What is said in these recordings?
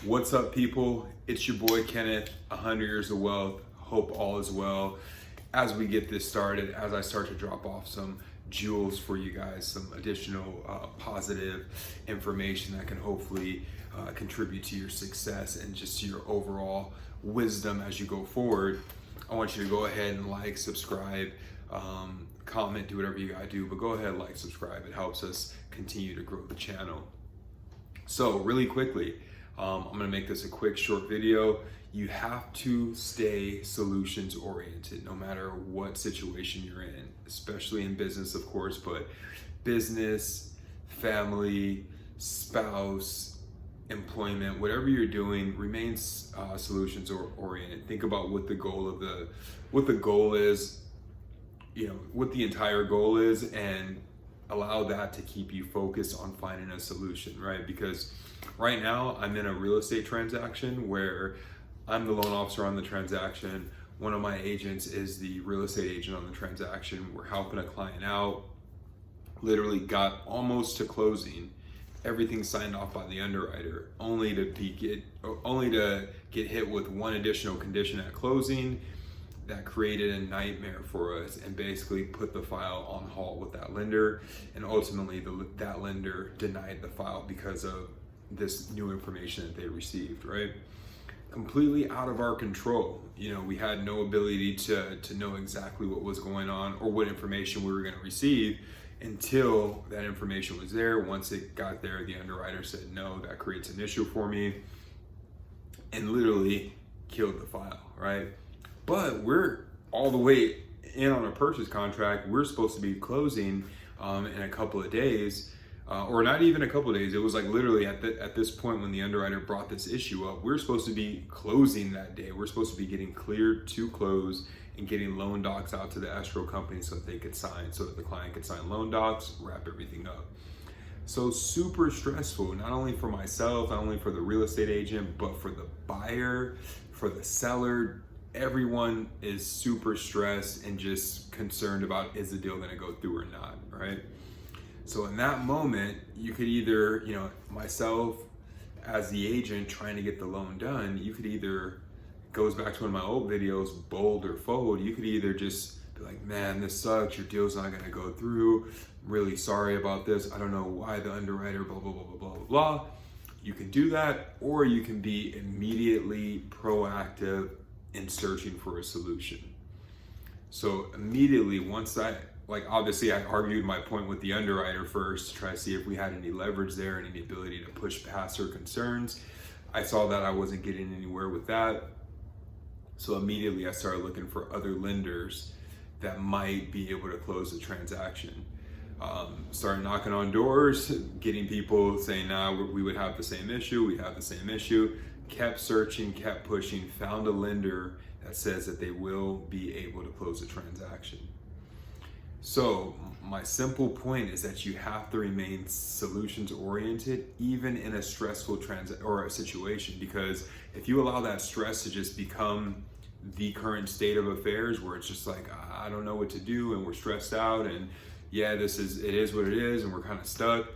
What's up, people? It's your boy Kenneth, 100 Years of Wealth. Hope all is well. As we get this started, as I start to drop off some jewels for you guys, some additional positive information that can hopefully contribute to your success and just to your overall wisdom as you go forward, I want you to go ahead and like, subscribe, comment, do whatever you gotta do, but go ahead, like, subscribe. It helps us continue to grow the channel. So really quickly, I'm gonna make this a quick short video. You have to stay solutions oriented no matter what situation you're in, especially in business, of course, but business, family, spouse, employment, whatever you're doing, remain solutions oriented. Think about what the goal is, what the entire goal is, and allow that to keep you focused on finding a solution, right? Because right now I'm in a real estate transaction where I'm the loan officer on the transaction. One of my agents is the real estate agent on the transaction. We're helping a client out, literally got almost to closing, everything signed off by the underwriter, only to get hit with one additional condition at closing that created a nightmare for us and basically put the file on halt with that lender. And ultimately that lender denied the file because of this new information that they received, right? Completely out of our control. We had no ability to know exactly what was going on or what information we were gonna receive until that information was there. Once it got there, the underwriter said, no, that creates an issue for me, and literally killed the file, right? But we're all the way in on a purchase contract. We're supposed to be closing in a couple of days, or not even a couple of days. It was like literally at this point when the underwriter brought this issue up, we're supposed to be closing that day. We're supposed to be getting cleared to close and getting loan docs out to the escrow company so that they could sign, so that the client could sign loan docs, wrap everything up. So super stressful, not only for myself, not only for the real estate agent, but for the buyer, for the seller. Everyone is super stressed and just concerned about, is the deal gonna go through or not, right? So in that moment, you could either, myself as the agent trying to get the loan done, you could either, goes back to one of my old videos, bold or fold, you could either just be like, man, this sucks, your deal's not gonna go through, I'm really sorry about this, I don't know why the underwriter, blah, blah, blah, blah, blah, blah, blah. You can do that, or you can be immediately proactive in searching for a solution. So immediately once obviously I argued my point with the underwriter first to try to see if we had any leverage there and any ability to push past her concerns. I saw that I wasn't getting anywhere with that. So immediately I started looking for other lenders that might be able to close the transaction. Started knocking on doors, getting people saying, nah, we would have the same issue, we have the same issue. Kept searching, kept pushing, found a lender that says that they will be able to close the transaction. So my simple point is that you have to remain solutions oriented, even in a stressful a situation, because if you allow that stress to just become the current state of affairs, where it's just like, I don't know what to do, and we're stressed out, and yeah, it is what it is, and we're kind of stuck,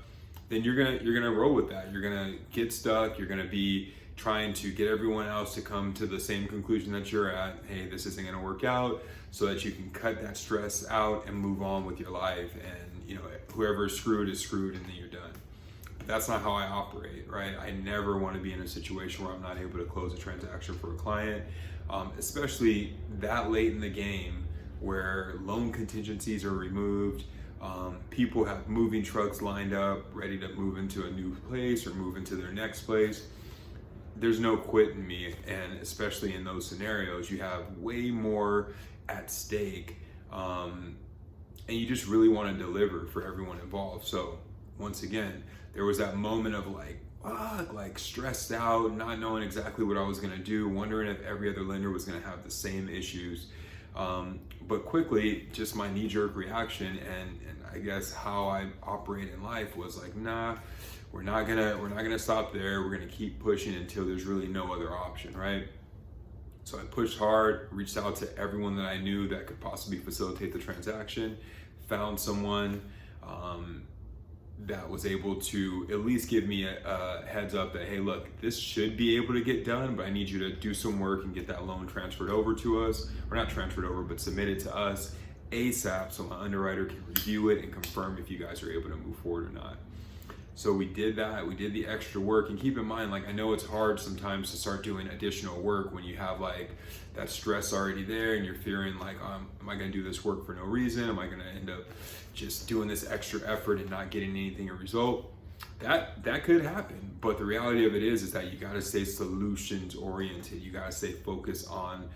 then you're gonna roll with that. You're gonna get stuck. You're gonna be trying to get everyone else to come to the same conclusion that you're at. Hey, this isn't gonna work out, so that you can cut that stress out and move on with your life. And whoever's screwed is screwed, and then you're done. But that's not how I operate, right? I never want to be in a situation where I'm not able to close a transaction for a client, especially that late in the game where loan contingencies are removed. People have moving trucks lined up, ready to move into a new place or move into their next place. There's no quitting me, and especially in those scenarios, you have way more at stake, and you just really want to deliver for everyone involved. So once again, there was that moment of like stressed out, not knowing exactly what I was gonna do, wondering if every other lender was gonna have the same issues. But quickly, just my knee-jerk reaction and I guess how I operate in life was like, nah, we're not gonna stop there. We're gonna keep pushing until there's really no other option, right? So I pushed hard, reached out to everyone that I knew that could possibly facilitate the transaction, found someone. that was able to at least give me a heads up that, hey, look, this should be able to get done, but I need you to do some work and get that loan transferred over to us, or not transferred over, but submitted to us ASAP so my underwriter can review it and confirm if you guys are able to move forward or not. So we did that, we did the extra work, and keep in mind, like, I know it's hard sometimes to start doing additional work when you have like that stress already there and you're fearing like, am I gonna do this work for no reason? Am I gonna end up just doing this extra effort and not getting anything a result? That could happen, but the reality of it is that you gotta stay solutions oriented. You gotta stay focused on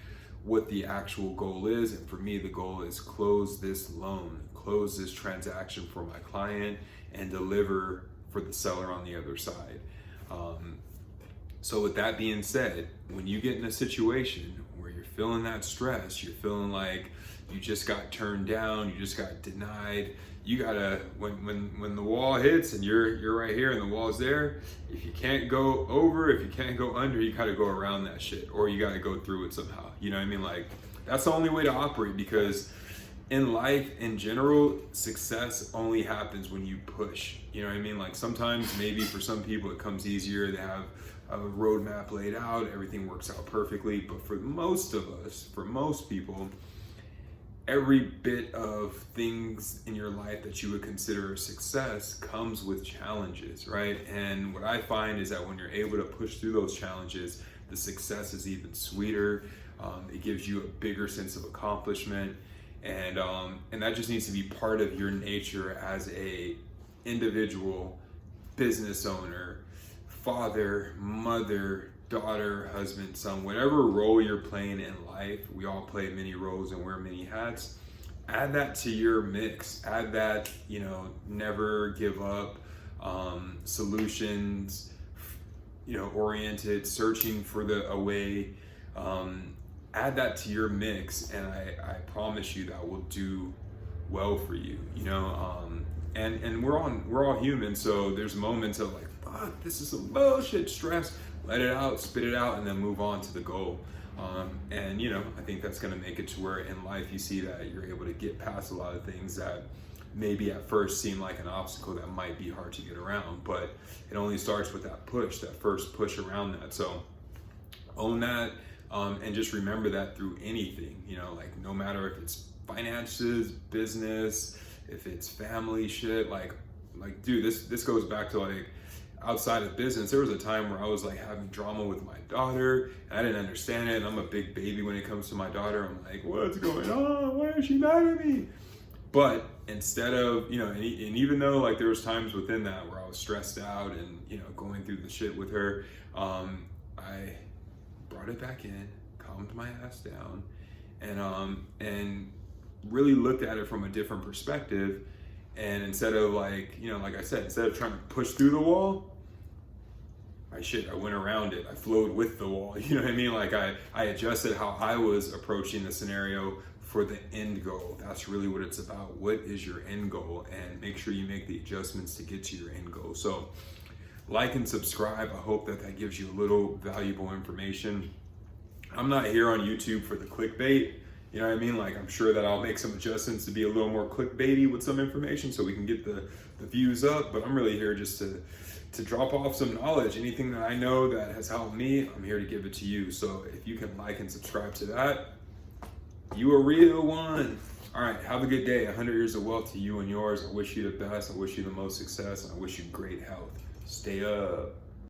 what the actual goal is. And for me, the goal is close this loan, close this transaction for my client, and deliver for the seller on the other side. So with that being said, when you get in a situation where you're feeling that stress, you're feeling like you just got turned down, you just got denied, you gotta, when the wall hits and you're right here and the wall's there, if you can't go over, if you can't go under, you gotta go around that shit, or you gotta go through it somehow. You know what I mean? Like, that's the only way to operate, because in life in general, success only happens when you push. You know what I mean? Like, sometimes maybe for some people it comes easier, they have a roadmap laid out, everything works out perfectly. But for most of us, for most people, every bit of things in your life that you would consider a success comes with challenges, right? And what I find is that when you're able to push through those challenges, the success is even sweeter. It gives you a bigger sense of accomplishment. And that just needs to be part of your nature as a individual, business owner, father, mother, daughter, husband, son, whatever role you're playing in life. We all play many roles and wear many hats. Add that to your mix. Add that, never give up, solutions, oriented, searching for a way. Add that to your mix, and I promise you that will do well for you. And we're all human, so there's moments of like, fuck, this is some bullshit, stress. Let it out, spit it out, and then move on to the goal. And I think that's gonna make it to where in life you see that you're able to get past a lot of things that maybe at first seem like an obstacle that might be hard to get around, but it only starts with that push, that first push around that. So own that. And just remember that through anything, like no matter if it's finances, business, if it's family shit, like dude, this goes back to like outside of business. There was a time where I was like having drama with my daughter and I didn't understand it. And I'm a big baby when it comes to my daughter. I'm like, what's going on? Why is she mad at me? But instead of, and even though like there was times within that where I was stressed out and, going through the shit with her, I brought it back in, calmed my ass down, and really looked at it from a different perspective. And instead of like I said, instead of trying to push through the wall, I went around it. I flowed with the wall. You know what I mean? Like I adjusted how I was approaching the scenario for the end goal. That's really what it's about. What is your end goal? And make sure you make the adjustments to get to your end goal. So like and subscribe. I hope that gives you a little valuable information. I'm not here on YouTube for the clickbait. You know what I mean? Like, I'm sure that I'll make some adjustments to be a little more clickbaity with some information so we can get the views up. But I'm really here just to drop off some knowledge. Anything that I know that has helped me, I'm here to give it to you. So if you can like and subscribe to that, you a real one. All right, have a good day. 100 years of wealth to you and yours. I wish you the best. I wish you the most success. And I wish you great health. Stay up.